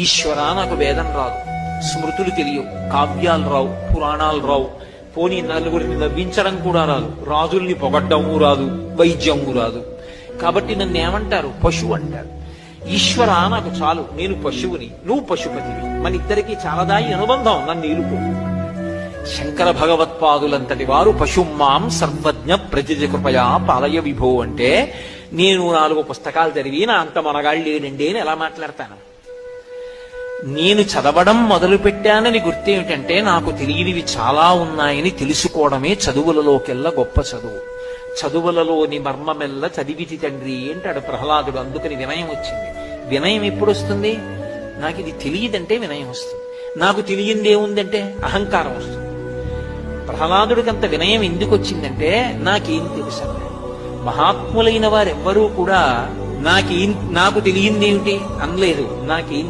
ఈశ్వర నాకు వేదం రాదు, స్మృతులు తెలియవు, కావ్యాలు రావు, పురాణాలు రావు, పోనీ నలుగురిని నవ్వించడం కూడా రాదు, రాజుల్ని పొగడ్డము రాదు, వైద్యము రాదు. కాబట్టి నన్ను ఏమంటారు? పశువు అంటారు. ఈశ్వర నాకు చాలు, నేను పశువుని, నువ్వు పశుపతివి, మన ఇద్దరికి చాలదాయి అనుబంధం, నన్ను ఇరుకు. శంకర భగవత్పాదులంతటి వారు పశుమాం సర్వజ్ఞ ప్రజజ కృపయా పాలయ విభో అంటే, నేను 4 పుస్తకాలు చదివి నా అంత మనగాళ్ళు లేడండి అని ఎలా మాట్లాడతాను? నేను చదవడం మొదలు పెట్టానని గుర్తేమిటంటే, నాకు తెలియనివి చాలా ఉన్నాయని తెలుసుకోవడమే చదువులలోకెల్లా గొప్ప చదువు. చదువులలోని మర్మమెల్ల చదివితి తండ్రి అంటాడు ప్రహ్లాదుడు. అందుకని వినయం వచ్చింది. వినయం ఎప్పుడు వస్తుంది? నాకు ఇది తెలియదంటే వినయం వస్తుంది. నాకు తెలియంది ఏముందంటే అహంకారం వస్తుంది. ప్రహ్లాదుడికి అంత వినయం ఎందుకు వచ్చిందంటే, నాకేం తెలుసు. మహాత్ములైన వారెవ్వరూ కూడా నాకు తెలియంది ఏమిటి అనలేదు, నాకేం